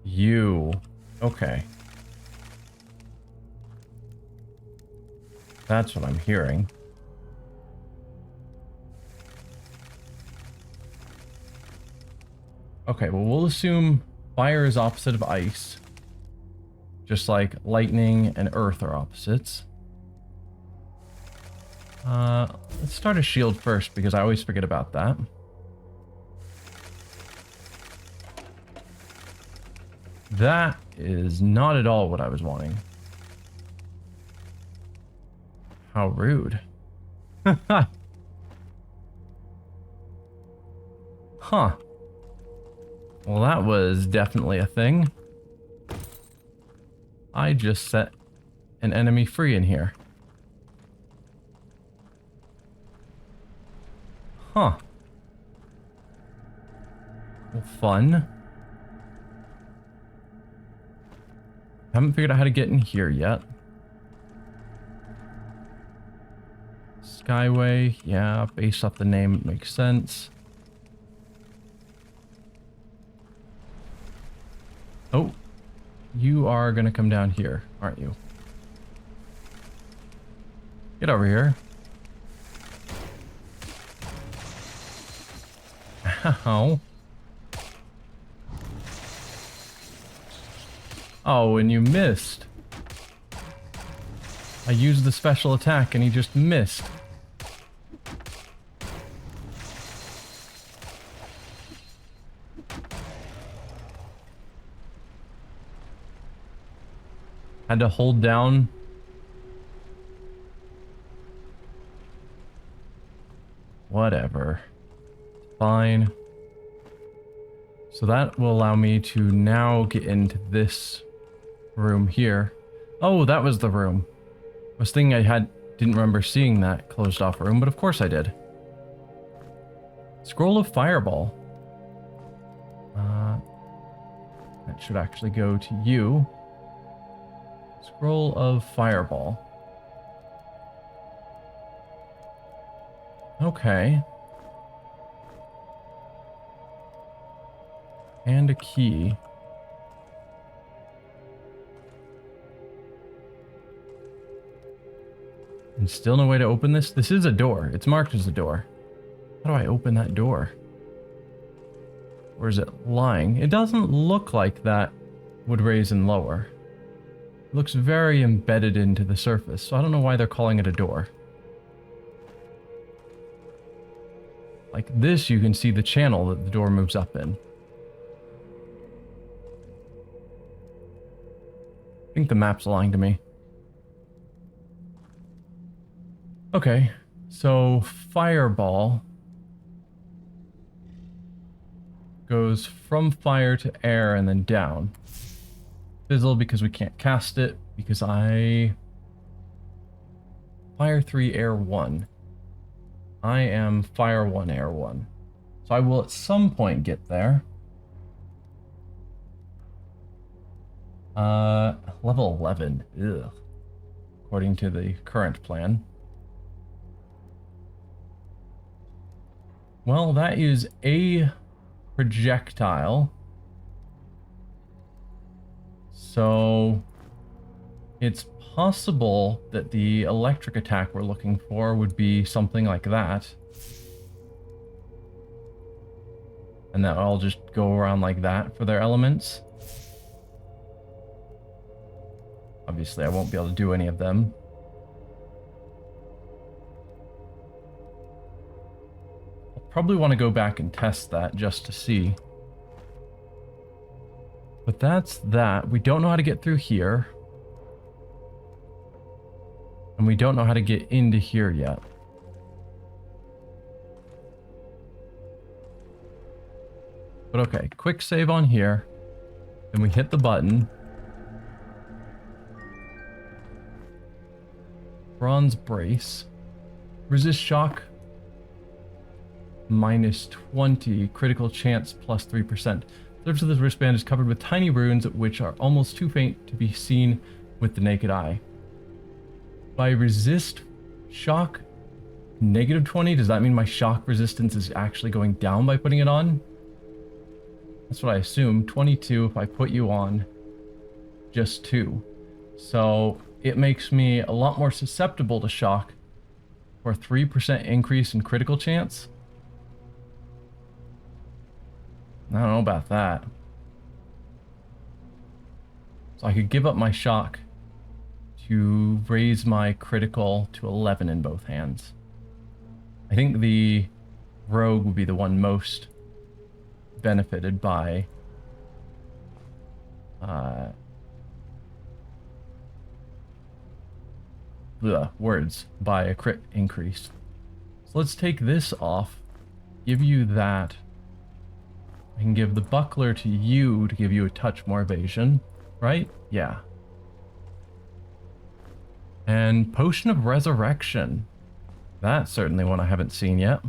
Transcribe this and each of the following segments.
You. Okay. That's what I'm hearing. Okay, well, we'll assume fire is opposite of ice. Just like lightning and earth are opposites. Let's start a shield first, because I always forget about that. That is not at all what I was wanting. How rude. Huh. Well, that was definitely a thing. I just set an enemy free in here. Huh. Well, fun. Haven't figured out how to get in here yet. Skyway, yeah, based off the name, it makes sense. Oh, you are gonna come down here, aren't you? Get over here. Ow. Oh, and you missed. I used the special attack and he just missed. Had to hold down. Whatever. Fine. So that will allow me to now get into this room here. Oh, that was the room. I was thinking didn't remember seeing that closed off room, but of course I did. Scroll of Fireball. That should actually go to you. Scroll of Fireball. Okay. And a key. And still no way to open this? This is a door. It's marked as a door. How do I open that door? Where is it lying? It doesn't look like that would raise and lower. It looks very embedded into the surface, so I don't know why they're calling it a door. Like this, you can see the channel that the door moves up in. I think the map's lying to me. Okay, so Fireball goes from fire to air and then down. Fizzle because we can't cast it, because Fire 3, Air 1. I am Fire 1, Air 1. So I will at some point get there. Level 11. Ugh. According to the current plan. Well, that is a projectile. So it's possible that the electric attack we're looking for would be something like that. And that I'll just go around like that for their elements. Obviously, I won't be able to do any of them. I'll probably want to go back and test that just to see. But that's that. We don't know how to get through here. And we don't know how to get into here yet. But okay, quick save on here. Then we hit the button. Bronze brace. Resist shock. -20. Critical chance plus 3%. The surface of this wristband is covered with tiny runes which are almost too faint to be seen with the naked eye. By resist shock -20, does that mean my shock resistance is actually going down by putting it on? That's what I assume. 22 if I put you on just 2. So it makes me a lot more susceptible to shock for a 3% increase in critical chance. I don't know about that. So I could give up my shock to raise my critical to 11 in both hands. I think the rogue would be the one most benefited by by a crit increase. So let's take this off, give you that. I can give the buckler to you to give you a touch more evasion, right? Yeah. And Potion of Resurrection. That's certainly one I haven't seen yet.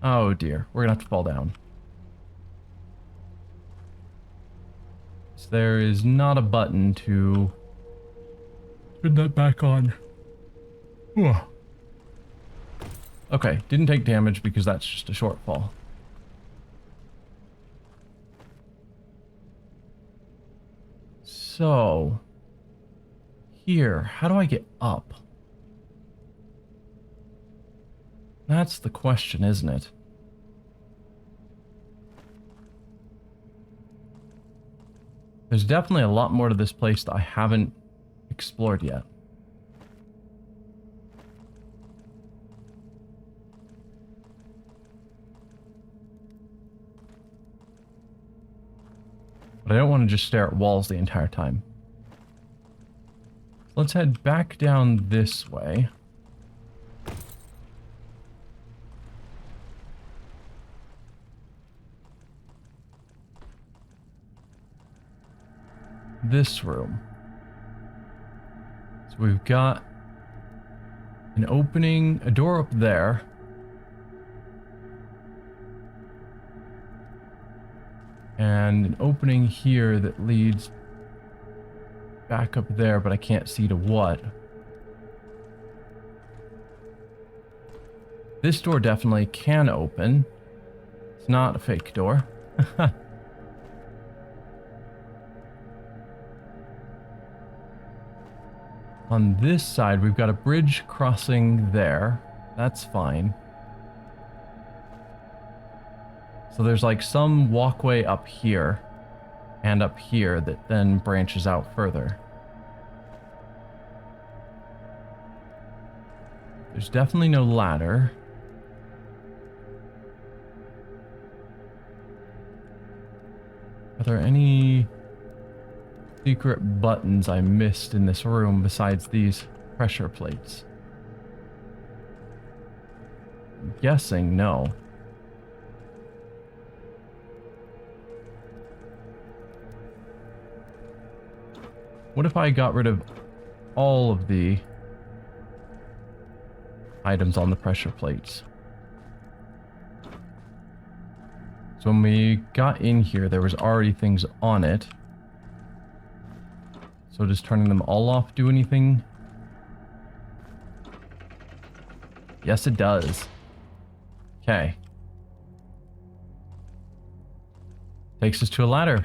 Oh dear, we're gonna have to fall down. So there is not a button to turn that back on. Okay, didn't take damage because that's just a shortfall. So, here, how do I get up? That's the question, isn't it? There's definitely a lot more to this place that I haven't explored yet. But I don't want to just stare at walls the entire time. Let's head back down this way. This room. So we've got an opening, a door up there. And an opening here that leads back up there, but I can't see to what. This door definitely can open. It's not a fake door. On this side, we've got a bridge crossing there. That's fine. So there's like some walkway up here and up here that then branches out further. There's definitely no ladder. Are there any secret buttons I missed in this room besides these pressure plates? I'm guessing no. What if I got rid of all of the items on the pressure plates? So when we got in here, there was already things on it. So does turning them all off do anything? Yes, it does. Okay. Takes us to a ladder.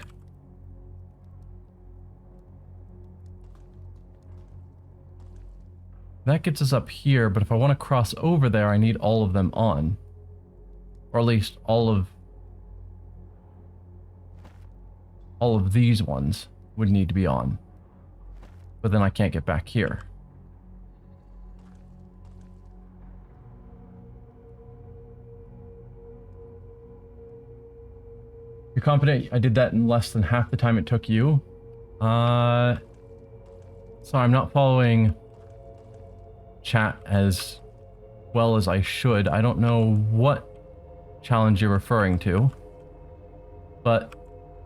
That gets us up here, but if I want to cross over there, I need all of them on. Or at least all of these ones would need to be on. But then I can't get back here. You're confident I did that in less than half the time it took you? So I'm not following chat as well as I should. I don't know what challenge you're referring to, but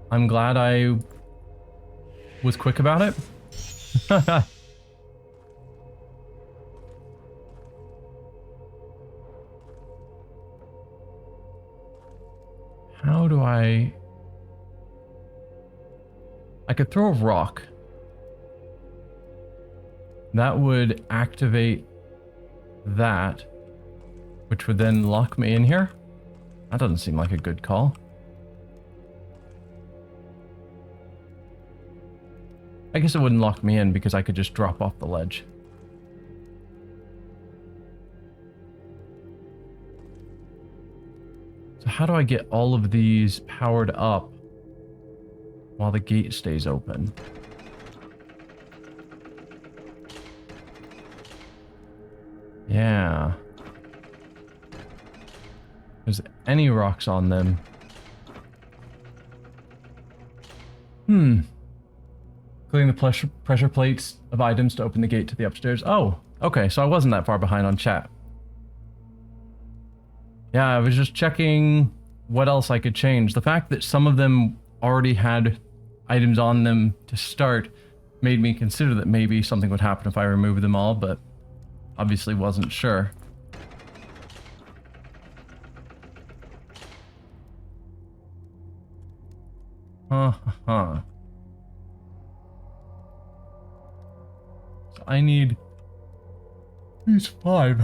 I'm glad I was quick about it. How do I could throw a rock. That would activate that, which would then lock me in here. That doesn't seem like a good call. I guess it wouldn't lock me in because I could just drop off the ledge. So how do I get all of these powered up while the gate stays open? Yeah. If there's any rocks on them. Clearing the pressure plates of items to open the gate to the upstairs. Oh, okay, so I wasn't that far behind on chat. Yeah, I was just checking what else I could change. The fact that some of them already had items on them to start made me consider that maybe something would happen if I removed them all, but obviously wasn't sure. So I need these 5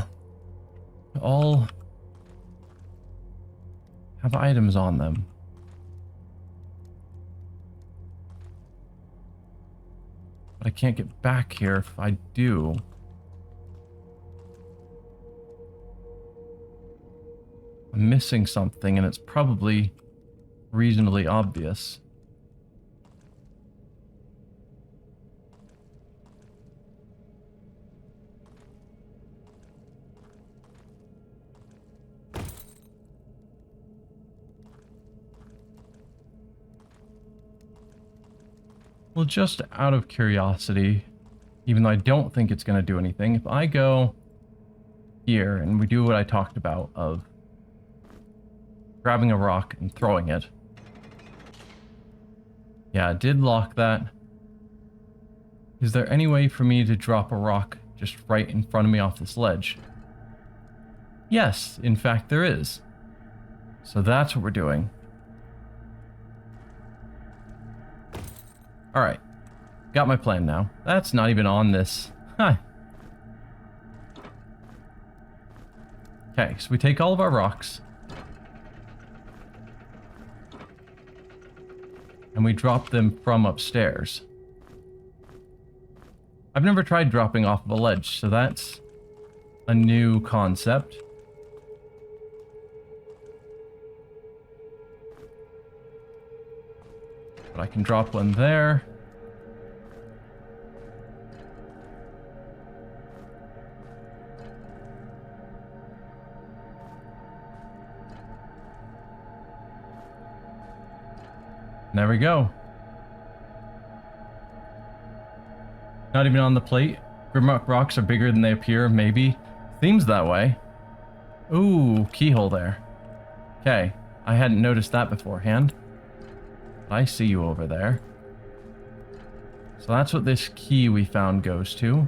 to all have items on them. But I can't get back here if I do. I'm missing something, and it's probably reasonably obvious. Well, just out of curiosity, even though I don't think it's going to do anything, if I go here and we do what I talked about of grabbing a rock and throwing it. Yeah, it did lock that. Is there any way for me to drop a rock just right in front of me off this ledge? Yes, in fact there is. So that's what we're doing. Alright. Got my plan now. That's not even on this. Hi. Okay, so we take all of our rocks. And we drop them from upstairs. I've never tried dropping off of a ledge, so that's a new concept. But I can drop one there. There we go. Not even on the plate. Grimrock rocks are bigger than they appear, maybe. Seems that way. Ooh, keyhole there. Okay, I hadn't noticed that beforehand. I see you over there. So that's what this key we found goes to.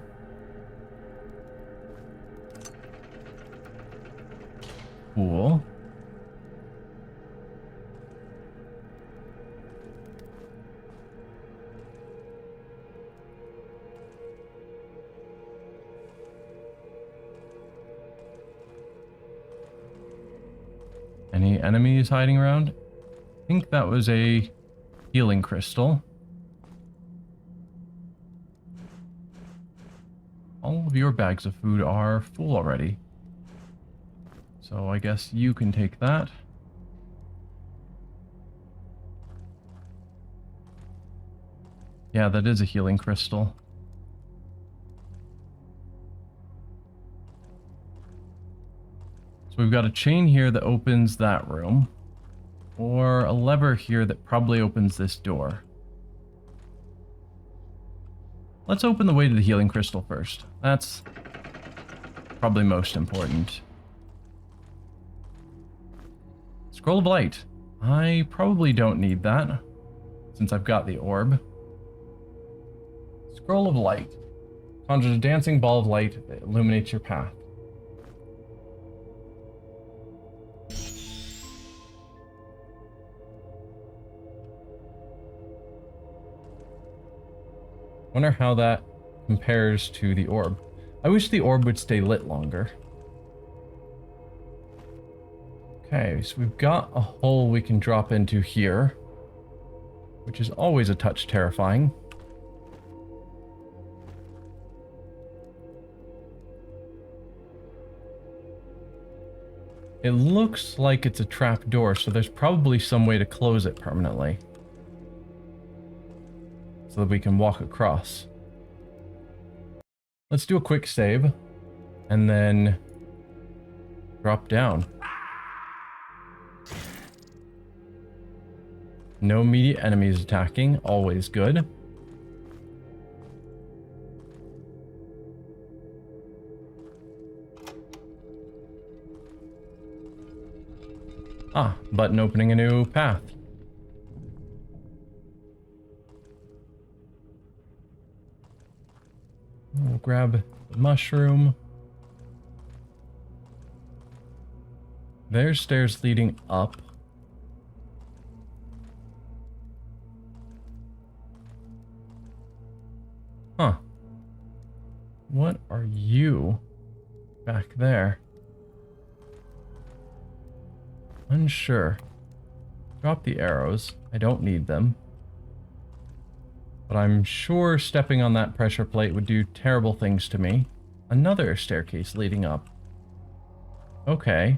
Cool. Any enemies hiding around? I think that was a healing crystal. All of your bags of food are full already. So I guess you can take that. Yeah, that is a healing crystal. So we've got a chain here that opens that room, or a lever here that probably opens this door. Let's open the way to the healing crystal first. That's probably most important. Scroll of light. I probably don't need that, since I've got the orb. Scroll of light. Conjures a dancing ball of light that illuminates your path. Wonder how that compares to the orb. I wish the orb would stay lit longer. Okay, so we've got a hole we can drop into here, which is always a touch terrifying. It looks like it's a trap door, so there's probably some way to close it permanently. So that we can walk across. Let's do a quick save. And then drop down. No immediate enemies attacking, always good. Ah, button opening a new path. We'll grab the mushroom. There's stairs leading up. Huh. What are you back there? Unsure. Drop the arrows. I don't need them. But I'm sure stepping on that pressure plate would do terrible things to me. Another staircase leading up. Okay.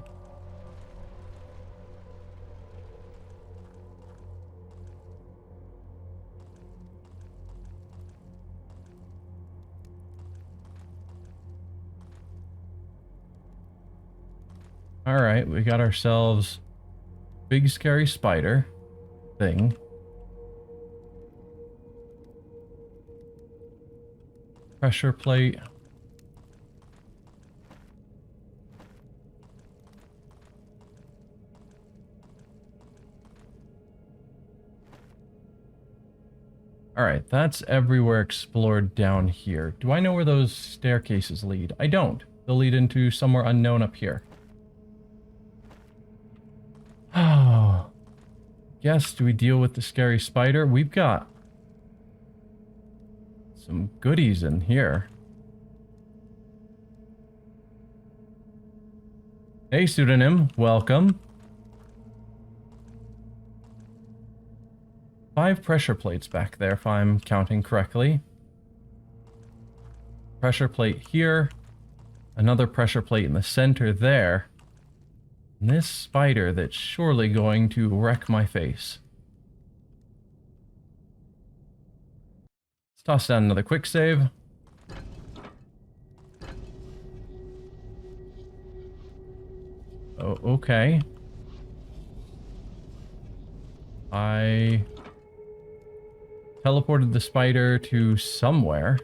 Alright, we got ourselves big scary spider thing. Pressure plate. Alright, that's everywhere explored down here. Do I know where those staircases lead? I don't. They'll lead into somewhere unknown up here. Oh. Guess, do we deal with the scary spider? We've got some goodies in here. Hey, pseudonym. Welcome. 5 pressure plates back there, if I'm counting correctly. Pressure plate here. Another pressure plate in the center there. And this spider that's surely going to wreck my face. Let's toss down another quick save. Oh, okay. I teleported the spider to somewhere.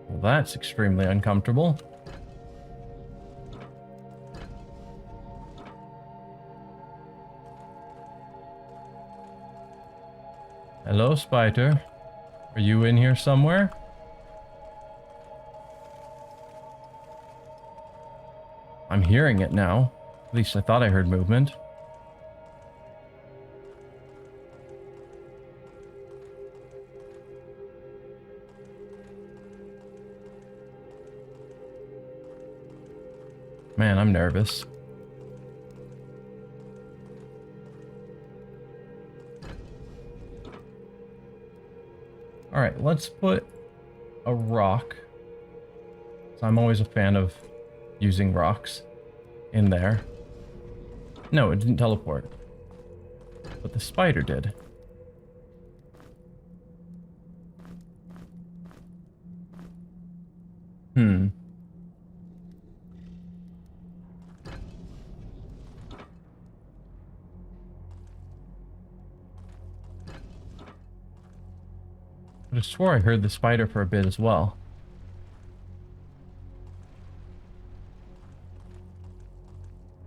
Well, that's extremely uncomfortable. Hello, spider. Are you in here somewhere? I'm hearing it now. At least I thought I heard movement. Man, I'm nervous. Alright, let's put a rock. So I'm always a fan of using rocks in there. No, it didn't teleport. But the spider did. But I swore I heard the spider for a bit as well.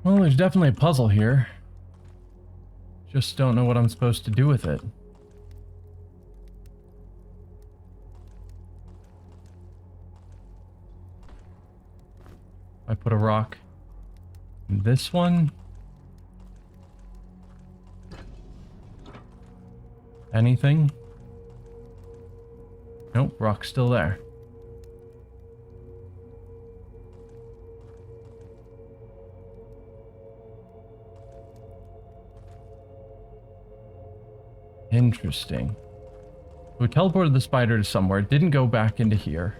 Well, there's definitely a puzzle here. Just don't know what I'm supposed to do with it. I put a rock in this one. Anything? Nope, rock's still there. Interesting. We teleported the spider to somewhere. It didn't go back into here.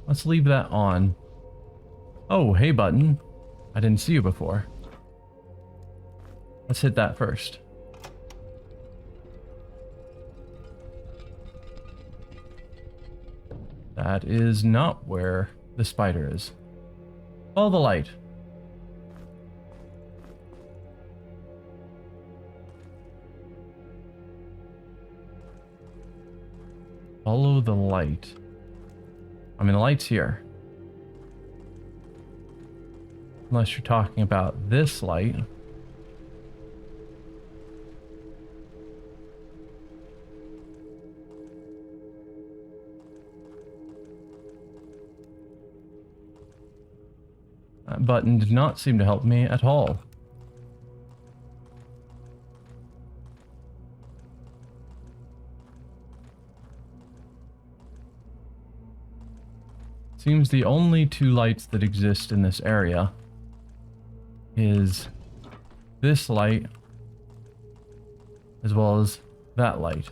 Let's leave that on. Oh, hey button. I didn't see you before. Let's hit that first. That is not where the spider is. Follow the light. Follow the light. I mean, the light's here. Unless you're talking about this light. That button did not seem to help me at all. Seems the only two lights that exist in this area is this light as well as that light.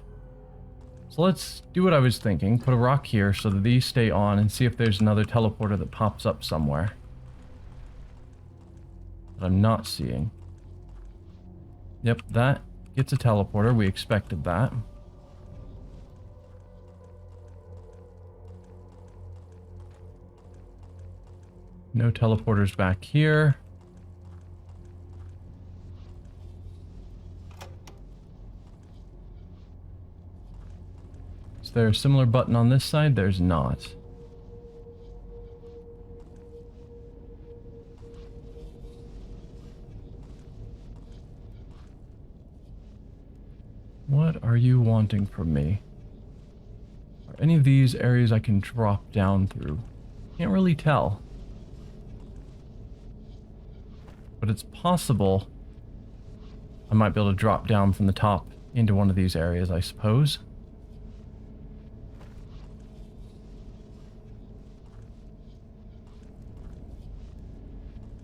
So let's do what I was thinking. Put a rock here so that these stay on and see if there's another teleporter that pops up somewhere that I'm not seeing. Yep, that gets a teleporter. We expected that. No teleporters back here. Is there a similar button on this side? There's not. What are you wanting from me? Are any of these areas I can drop down through? Can't really tell. But it's possible I might be able to drop down from the top into one of these areas, I suppose.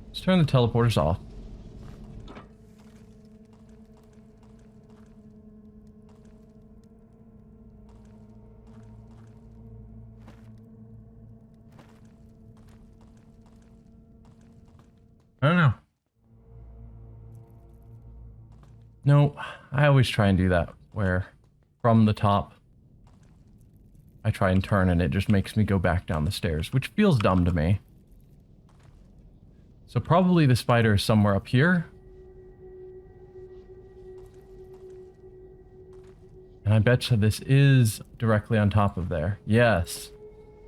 Let's turn the teleporters off. I don't know. No, I always try and do that, where from the top, I try and turn and it just makes me go back down the stairs, which feels dumb to me. So probably the spider is somewhere up here. And I bet you this is directly on top of there. Yes.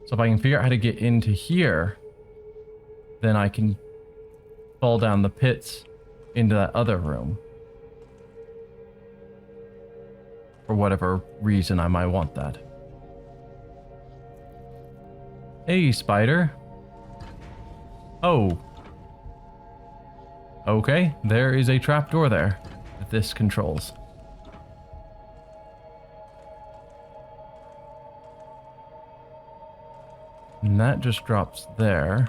So if I can figure out how to get into here, then I can fall down the pits into that other room. For whatever reason I might want that. Hey, spider. Oh. Okay, there is a trapdoor there that this controls. And that just drops there.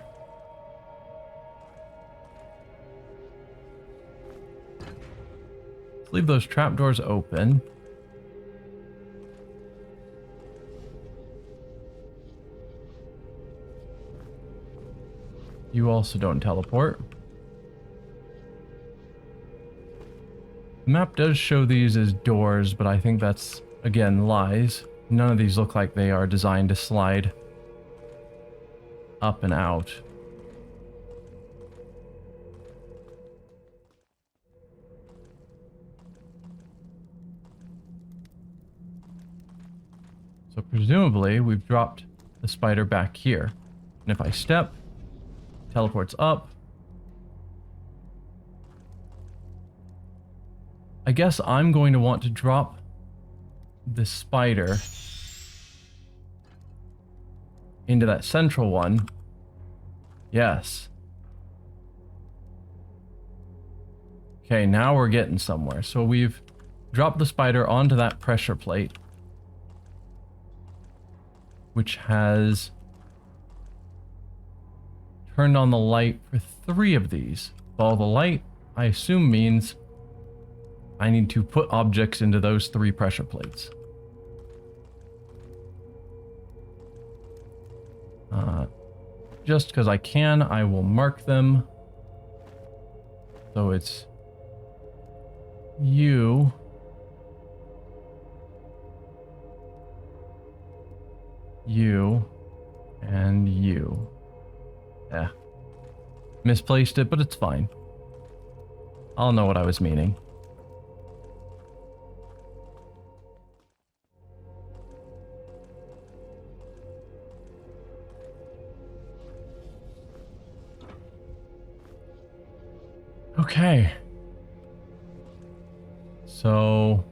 Let's leave those trapdoors open. You also don't teleport. The map does show these as doors, but I think that's, again, lies. None of these look like they are designed to slide up and out. So presumably we've dropped the spider back here. And if I step, teleports up. I guess I'm going to want to drop the spider into that central one. Yes. Okay, now we're getting somewhere. So we've dropped the spider onto that pressure plate, which has turned on the light for 3 of these. Follow the light, I assume means I need to put objects into those 3 pressure plates. Just because I can, I will mark them. So it's you, you, and you. Yeah. Misplaced it, but it's fine. I'll know what I was meaning. Okay. So,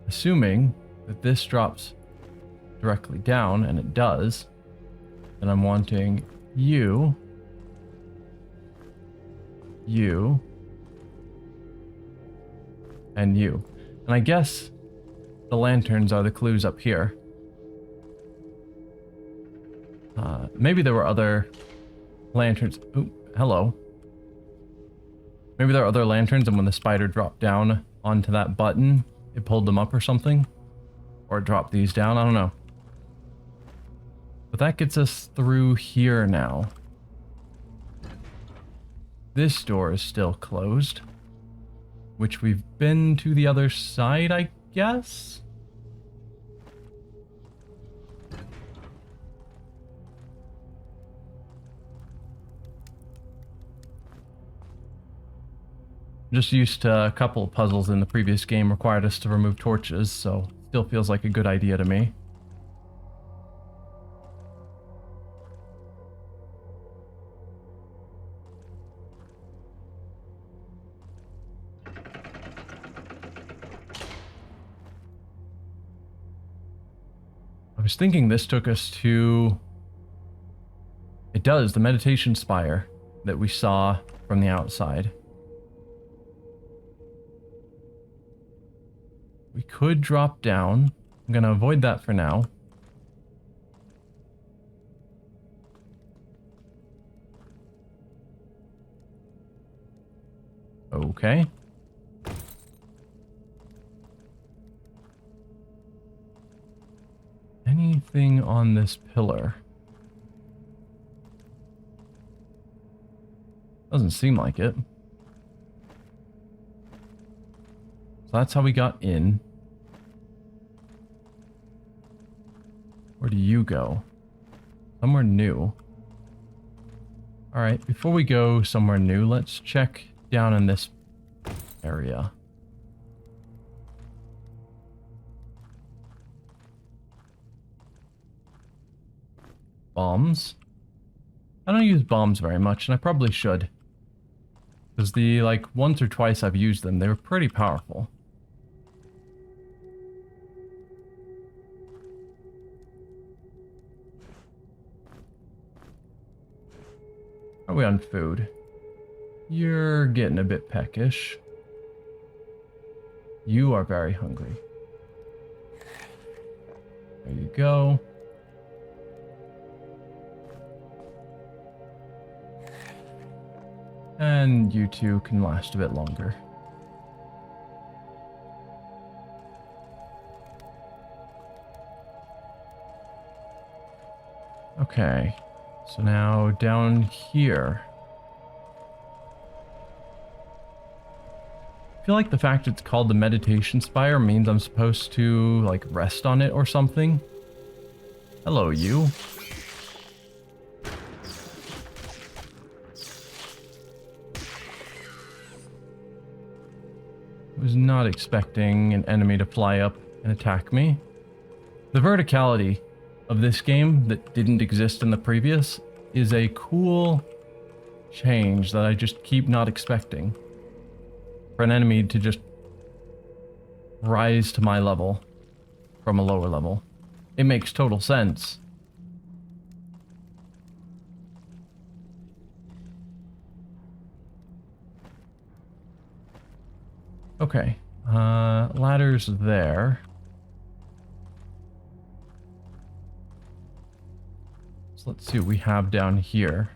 assuming that this drops directly down, and it does, then I'm wanting you, you, and you. And I guess the lanterns are the clues up here. Maybe there were other lanterns. Ooh, hello. Maybe there are other lanterns, and when the spider dropped down onto that button, it pulled them up or something. Or it dropped these down, I don't know. But that gets us through here now. This door is still closed. Which we've been to the other side, I guess? Just used to a couple of puzzles in the previous game required us to remove torches, so still feels like a good idea to me. I was thinking this took us to... It does, the meditation spire that we saw from the outside. We could drop down. I'm going to avoid that for now. Okay. Anything on this pillar? Doesn't seem like it. So that's how we got in. Where do you go? Somewhere new. Alright, before we go somewhere new, let's check down in this area. Bombs. I don't use bombs very much, and I probably should. Because once or twice I've used them, they were pretty powerful. Are we on food? You're getting a bit peckish. You are very hungry. There you go. And you two can last a bit longer. Okay. So now down here. I feel like the fact it's called the meditation spire means I'm supposed to rest on it or something. Hello, you. Was not expecting an enemy to fly up and attack me. The verticality of this game that didn't exist in the previous is a cool change that I just keep not expecting. For an enemy to just rise to my level from a lower level. It makes total sense. Okay, ladder's there. So let's see what we have down here.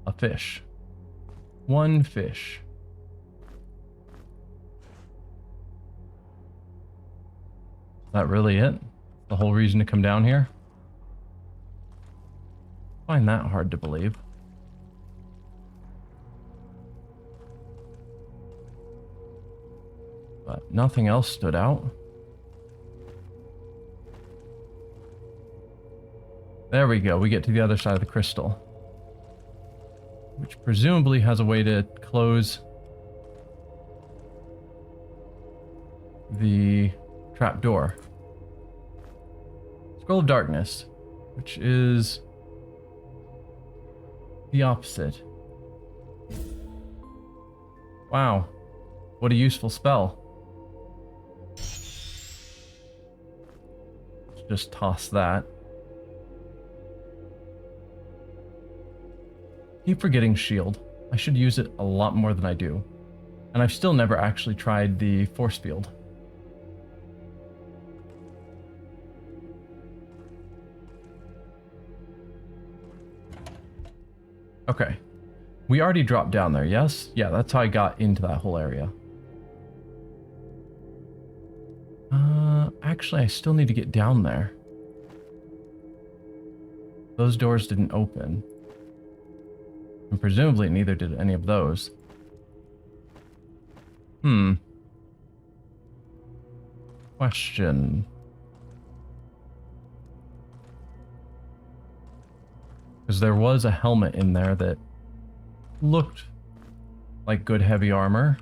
A fish. One fish. Is that really it? The whole reason to come down here? I find that hard to believe. But nothing else stood out. There we go. We get to the other side of the crystal, which presumably has a way to close the trap door. Scroll of Darkness, which is the opposite. Wow, what a useful spell. Let's just toss that. Keep forgetting shield. I should use it a lot more than I do. And I've still never actually tried the force field. Okay. We already dropped down there, yes? Yeah, that's how I got into that whole area. Actually, I still need to get down there. Those doors didn't open. And presumably neither did any of those. Question. Because there was a helmet in there that looked like good heavy armor.